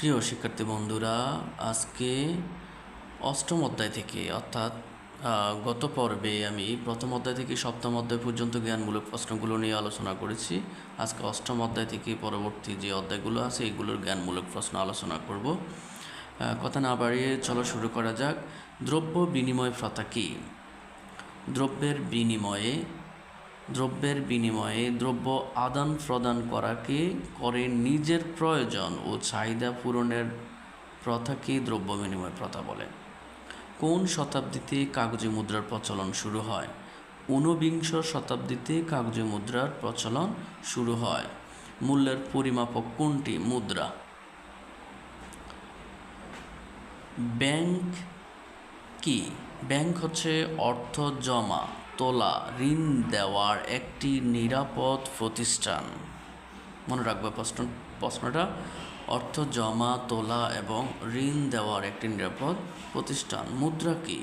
প্রিয় শিক্ষার্থী বন্ধুরা, আজকে অষ্টম অধ্যায় থেকে অর্থাৎ গত পর্বে আমি প্রথম অধ্যায় থেকে সপ্তম অধ্যায় পর্যন্ত জ্ঞানমূলক প্রশ্নগুলো নিয়ে আলোচনা করেছি। আজকে অষ্টম অধ্যায় থেকে পরবর্তী যে অধ্যায়গুলো আছে এগুলোর জ্ঞানমূলক প্রশ্ন আলোচনা করব। কথা না বাড়িয়ে চলো শুরু করা যাক। দ্রব্য বিনিময় প্রথা কী? দ্রব্যের বিনিময়ে দ্রব্য আদান প্রদান করাকে করে নিজের প্রয়োজন ও চাহিদা পূরণের প্রথাকে দ্রব্য বিনিময় প্রথা বলে। কোন শতাব্দীতে কাগজে মুদ্রার প্রচলন শুরু হয়? ঊনবিংশ শতাব্দীতে কাগজে মুদ্রার প্রচলন শুরু হয়। মূল্যের পরিমাপক কোনটি? মুদ্রা। ব্যাংক কি? ব্যাংক হচ্ছে অর্থ জমা, তোলা, ঋণ দেওয়ার একটি নিরাপদ প্রতিষ্ঠান। মনে রাখবে প্রশ্নটা, অর্থ জমা, তোলা এবং ঋণ দেওয়ার একটি নিরাপদ প্রতিষ্ঠান। মুদ্রা কি?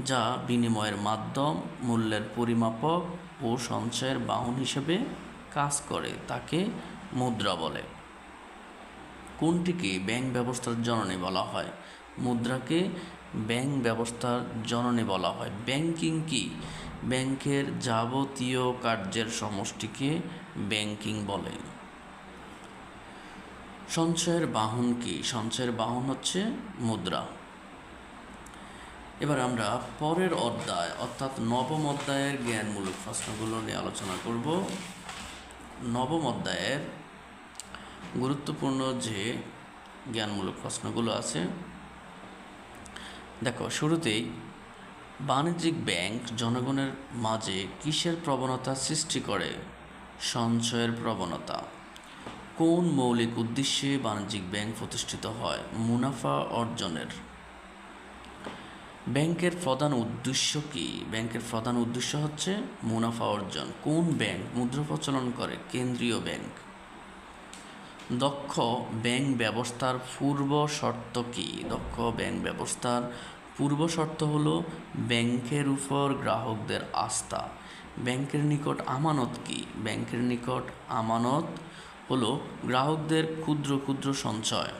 যা বিনিময়ের মাধ্যম, মূল্যের পরিমাপক ও সঞ্চয়ের বাহন হিসেবে কাজ করে, তাকে মুদ্রা বলে। কোনটিকে ব্যাংক ব্যবস্থার জননী বলা হয়? মুদ্রাকে ব্যাংক ব্যবস্থার জননী বলা হয়। ব্যাংকিং কি? ব্যাংকের যাবতীয় কার্যের সমষ্টিকে ব্যাংকিং বলে। সঞ্চয়ের বাহন কি? সঞ্চয়ের বাহন হচ্ছে মুদ্রা। এবার আমরা পরের অধ্যায় অর্থাৎ নবম অধ্যায়ের জ্ঞানমূলক প্রশ্নগুলো নিয়ে আলোচনা করব। নবম অধ্যায়ের গুরুত্বপূর্ণ যে জ্ঞানমূলক প্রশ্নগুলো আছে, দেখো, শুরুতেই বাণিজ্যিক ব্যাংক জনগণের মাঝে কিসের প্রবণতা সৃষ্টি করে? সঞ্চয়ের প্রবণতা। কোন মৌলিক উদ্দেশ্যে বাণিজ্যিক ব্যাংক প্রতিষ্ঠিত হয়? মুনাফা অর্জনের। ব্যাংকের প্রধান উদ্দেশ্য কি? ব্যাংকের প্রধান উদ্দেশ্য হচ্ছে মুনাফা অর্জন। কোন ব্যাংক মুদ্রা প্রচলন করে? কেন্দ্রীয় ব্যাংক। দক্ষ ব্যাংক ব্যবস্থার পূর্ব শর্ত কি? দক্ষ ব্যাংক ব্যবস্থার পূর্ব শর্ত হলো ব্যাংকের উপর গ্রাহকদের আস্থা। ব্যাংকের নিকট আমানত কি? ব্যাংকের নিকট আমানত হলো গ্রাহকদের ক্ষুদ্র ক্ষুদ্র সঞ্চয়।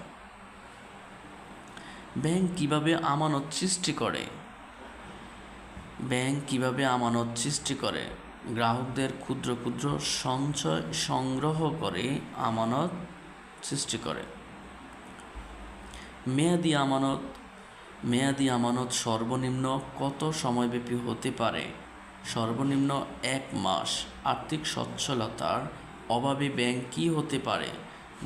ব্যাংক কিভাবে আমানত সৃষ্টি করে? ব্যাংক কিভাবে আমানত সৃষ্টি করে? গ্রাহকদের ক্ষুদ্র ক্ষুদ্র সঞ্চয় সংগ্রহ করে আমানত সৃষ্টি করে। মেয়াদি আমানত সর্বনিম্ন কত সময়ব্যাপী হতে পারে? সর্বনিম্ন 1 মাস। আর্থিক সচ্ছলতার অভাবে ব্যাংক কি হতে পারে?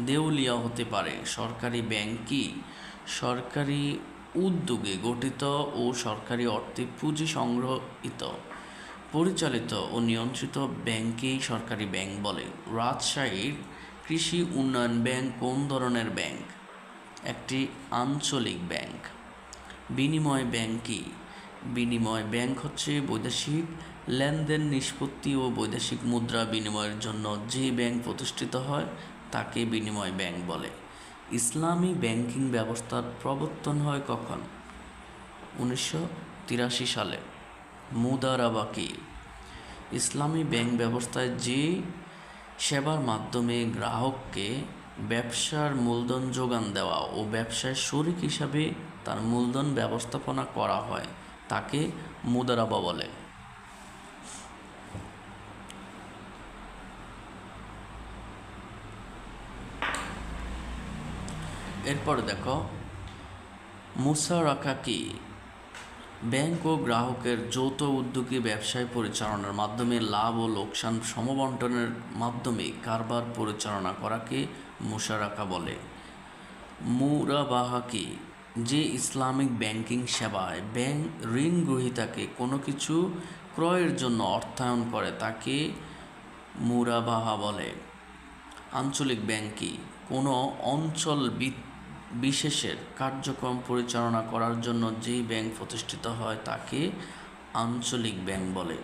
দেউলিয়া হতে পারে। সরকারি ব্যাংক কি? সরকারি উদ্যোগে গঠিত ও সরকারি অর্থে পুঁজি সংগ্রহিত, পরিচালিত ও নিয়ন্ত্রিত ব্যাংকেই সরকারি ব্যাংক বলে। রাজশাহীর কৃষি উন্নয়ন ব্যাংক কোন ধরনের ব্যাংক? একটি আঞ্চলিক ব্যাংক। বিনিময় ব্যাংক কি? বিনিময় ব্যাংক হচ্ছে বৈদেশিক লেনদেন নিষ্পত্তি ও বৈদেশিক মুদ্রা বিনিময়ের জন্য যে ব্যাংক প্রতিষ্ঠিত হয় তাকে বিনিময় ব্যাংক বলে। ইসলামী ব্যাংকিং ব্যবস্থার প্রবর্তন হয় কখন? 1983 সালে। মুদারাবা কি? ইসলামী ব্যাংক ব্যবস্থায় যে সেবার মাধ্যমে গ্রাহককে ব্যবসার মূলধন যোগান দেওয়া ও ব্যবসায় শরিক হিসাবে তার মূলধন ব্যবস্থাপনা করা হয় তাকে মুদারাবা বলে। এরপরে দেখো, মুসারাকা কি? ব্যাংক ও গ্রাহকের যৌথ উদ্যোগে ব্যবসায় পরিচালনার মাধ্যমে লাভ ও লোকসান সমবন্টনের মাধ্যমে কারবার পরিচালনা করাকে মুসারাকা বলে। মুরাবাহা কি? যে ইসলামিক ব্যাংকিং সেবায় ব্যাংক ঋণ গ্রহীতাকে কোনো কিছু ক্রয়ের জন্য অর্থায়ন করে তাকে মুরাবাহা বলে। আঞ্চলিক ব্যাংক কি? কোনো অঞ্চল বিশেষের কার্যক্রম পরিচালনা করার জন্য যেই ব্যাংক প্রতিষ্ঠিত হয় তাকে আঞ্চলিক ব্যাংক বলে।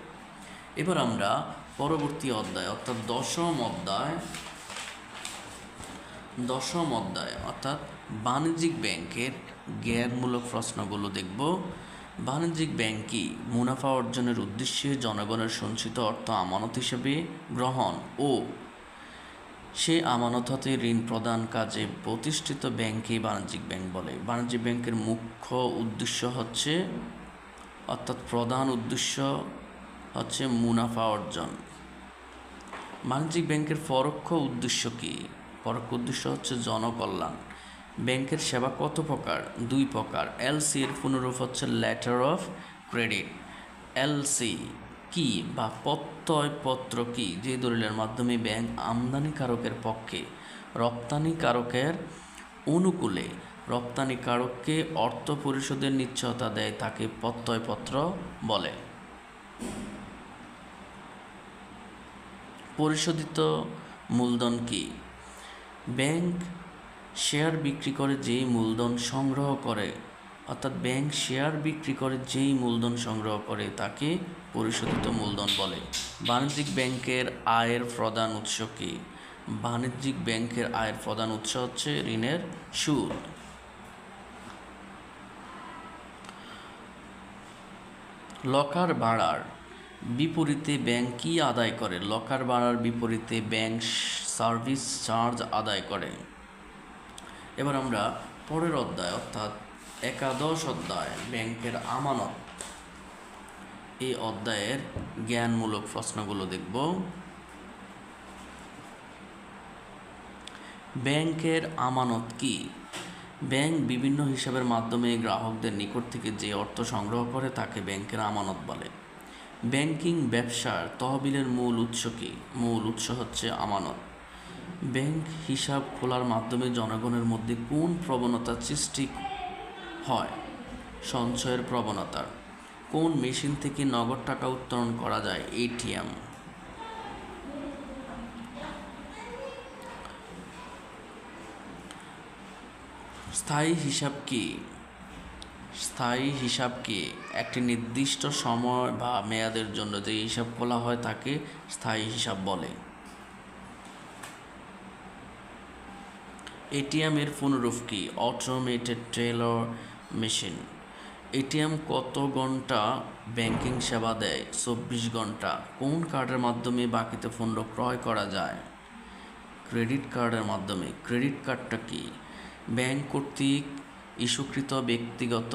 এবার আমরা পরবর্তী অধ্যায় অর্থাৎ দশম অধ্যায় অর্থাৎ বাণিজ্যিক ব্যাংকের জ্ঞানমূলক প্রশ্নগুলো দেখব। বাণিজ্যিক ব্যাংক কি? মুনাফা অর্জনের উদ্দেশ্যে জনগণের সঞ্চিত অর্থ আমানত হিসেবে গ্রহণ ও সে আমানত হতে ঋণ প্রদান কাজে প্রতিষ্ঠিত ব্যাংকেই বাণিজ্যিক ব্যাংক বলে। বাণিজ্যিক ব্যাংকের মুখ্য উদ্দেশ্য হচ্ছে, অর্থাৎ প্রধান উদ্দেশ্য হচ্ছে মুনাফা অর্জন। বাণিজ্যিক ব্যাংকের পরোক্ষ উদ্দেশ্য কী? পরোক্ষ উদ্দেশ্য হচ্ছে জনকল্যাণ। ব্যাংকের সেবা কত প্রকার? 2 প্রকার। এলসি এর পুনরূপ হচ্ছে লেটার অফ ক্রেডিট। এলসি কি বা প্রত্যয়পত্র কি? যে দলিলের মাধ্যমে ব্যাংক আমদানিকারকের পক্ষে রপ্তানিকারকের অনুকূলে রপ্তানিকারককে অর্থ পরিশোধের নিশ্চয়তা দেয় তাকে প্রত্যয়পত্র বলে। পরিশোধিত মূলধন কি? ব্যাংক শেয়ার বিক্রি করে যেই মূলধন সংগ্রহ করে, অর্থাৎ ব্যাংক শেয়ার বিক্রি করে যেই মূলধন সংগ্রহ করে তাকে পরিশোধিত মূলধন বলে। বাণিজ্যিক ব্যাংকের আয়ের প্রধান উৎস কি? বাণিজ্যিক ব্যাংকের আয়ের প্রধান উৎস হচ্ছে ঋণের সুদ। লকার ভাড়ার বিপরীতে ব্যাংক কি আদায় করে? লকার ভাড়ার বিপরীতে ব্যাংক সার্ভিস চার্জ আদায় করে। এবার আমরা পরের অধ্যায় অর্থাৎ 11 অধ্যায় ব্যাংকের আমানত, এই অধ্যায়ের জ্ঞানমূলক প্রশ্নগুলো দেখব। ব্যাংকের আমানত কি? ব্যাংক বিভিন্ন হিসাবের মাধ্যমে গ্রাহকদের নিকট থেকে যে অর্থ সংগ্রহ করে তাকে ব্যাংকের আমানত বলে। ব্যাংকিং ব্যবসার তহবিলের মূল উৎস কি? মূল উৎস হচ্ছে আমানত। ব্যাংক হিসাব খোলার মাধ্যমে জনগণের মধ্যে কোন প্রবণতার সৃষ্টি হয়? সঞ্চয়ের প্রবণতার। কোন মেশিন থেকে নগদ টাকা উত্তোলন করা যায়? এটিএম। স্থায়ী হিসাব কি? স্থায়ী হিসাব কি? একটি নির্দিষ্ট সময় বা মেয়াদের জন্য যে হিসাব খোলা হয় তাকে স্থায়ী হিসাব বলে। এটিএম এর পুনরূপ কি? Automated teller machine. এটিএম কত ঘন্টা ব্যাংকিং সেবা দেয়? 24 ঘন্টা। কোন কার্ডের মাধ্যমে বাকিতে পণ্য ক্রয় করা যায়? ক্রেডিট কার্ডের মাধ্যমে। ক্রেডিট কার্ডটা কি? ব্যাংক কর্তৃক ইস্যুকৃত ব্যক্তিগত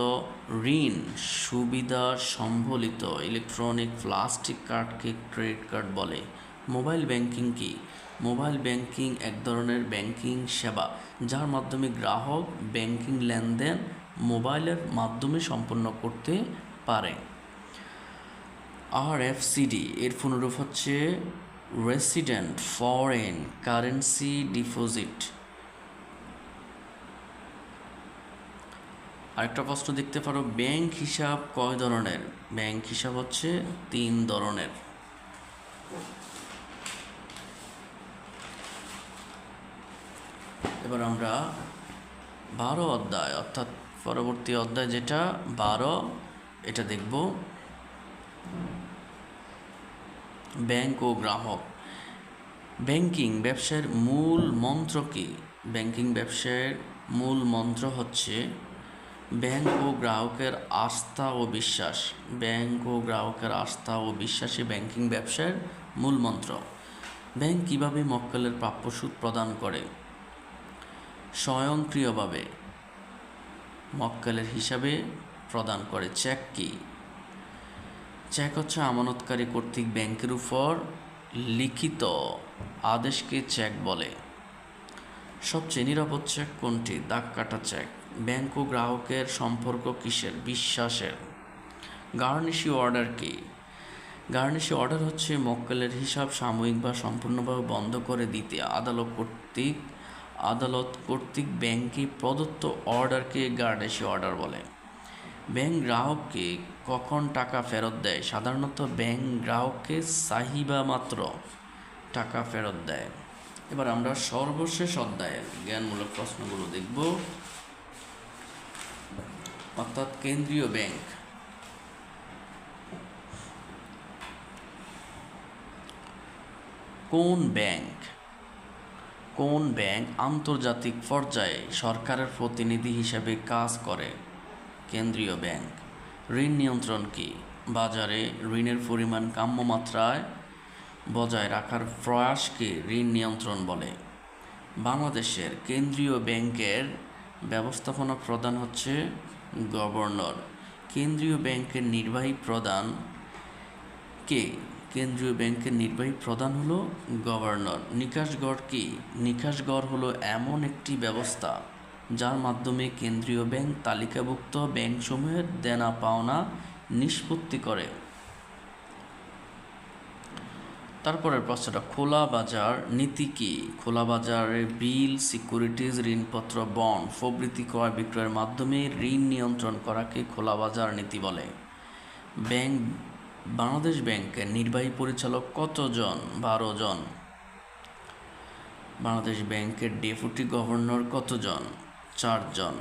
ঋণ সুবিধা সম্বলিত ইলেকট্রনিক প্লাস্টিক কার্ডকে ক্রেডিট কার্ড বলে। মোবাইল ব্যাংকিং কি? মোবাইল ব্যাংকিং এক ধরনের ব্যাংকিং সেবা যার মাধ্যমে গ্রাহক ব্যাংকিং লেনদেন মোবাইলের মাধ্যমে সম্পন্ন করতে পারে। আরএফসিডি এর পুনরূপ হচ্ছে রেসিডেন্ট ফরেন কারেন্সি ডিপোজিট। আরেকটা প্রশ্ন দেখতে পারো, ব্যাংক হিসাব কয় ধরনের? ব্যাংক হিসাব হচ্ছে 3 ধরনের। এবার আমরা 12 অধ্যায় অর্থাৎ পরবর্তী অধ্যায় যেটা 12 এটা দেখব। ব্যাংক ও গ্রাহক। ব্যাংকিং ব্যবসায়ের মূল মন্ত্র কি? ব্যাংকিং ব্যবসায়ের মূল মন্ত্র হচ্ছে ব্যাংক ও গ্রাহকের আস্থা ও বিশ্বাস। ব্যাংক ও গ্রাহকের আস্থা ও বিশ্বাসই ব্যাংকিং ব্যবসায়ের মূল মন্ত্র। ব্যাংক কিভাবে মক্কেলের প্রাপ্য সুদ প্রদান করে? স্বয়ংক্রিয়ভাবে মক্কেলের হিসাবে প্রদান করে। চেক কি? চেক হচ্ছে আমানতকারী কর্তৃক ব্যাংকের উপর লিখিত আদেশকে চেক বলে। সবচেয়ে নিরাপদ চেক কোনটি? দাগ কাটা চেক। ব্যাংক ও গ্রাহকের সম্পর্ক কিসের? বিশ্বাসের। গার্নিশি অর্ডার কি? গার্নিশি অর্ডার হচ্ছে মক্কেলের হিসাব সাময়িক বা সম্পূর্ণভাবে বন্ধ করে দিতে আদালত কর্তৃক ব্যাংকে প্রদত্ত অর্ডারকে গার্নিশি অর্ডার বলে। ব্যাংক গ্রাহককে কখন টাকা ফেরত দেয়? সাধারণত ব্যাংক গ্রাহককে চাহিদা মাত্র টাকা ফেরত দেয়। এবার আমরা সর্বশেষ অধ্যায়ের জ্ঞানমূলক প্রশ্নগুলো দেখব, অর্থাৎ কেন্দ্রীয় ব্যাংক। কোন ব্যাংক আন্তর্জাতিক পর্যায়ে সরকারের প্রতিনিধি হিসেবে কাজ করে? কেন্দ্রীয় ব্যাংক। ঋণ নিয়ন্ত্রণ কি? বাজারে ঋণের পরিমাণ কাম্য মাত্রায় বজায় রাখার প্রয়াসকে ঋণ নিয়ন্ত্রণ বলে। বাংলাদেশের কেন্দ্রীয় ব্যাংকের ব্যবস্থাপনা প্রধান হচ্ছে গভর্নর। কেন্দ্রীয় ব্যাংকের নির্বাহী প্রধান কে? কেন্দ্রীয় ব্যাংকের নির্বাহী প্রধান হলো গভর্নর। নিকাশগড় কি? নিকাশগড় হলো এমন একটি ব্যবস্থা যার মাধ্যমে কেন্দ্রীয় ব্যাংক তালিকাভুক্ত ব্যাংকসমূহের দেনা পাওনা নিষ্পত্তি করে। তারপরের প্রশ্নটা, খোলা বাজার নীতি কি? খোলা বাজারে বিল, সিকিউরিটিজ, ঋণপত্র, বন্ড প্রভৃতি ক্রয় বিক্রয়ের মাধ্যমে ঋণ নিয়ন্ত্রণ করাকে খোলা বাজার নীতি বলে। বাংলাদেশ ব্যাংকের নির্বাহী পরিচালক কতজন? 12 জন। বাংলাদেশ ব্যাংকের ডেপুটি গভর্নর কতজন? 4 জন।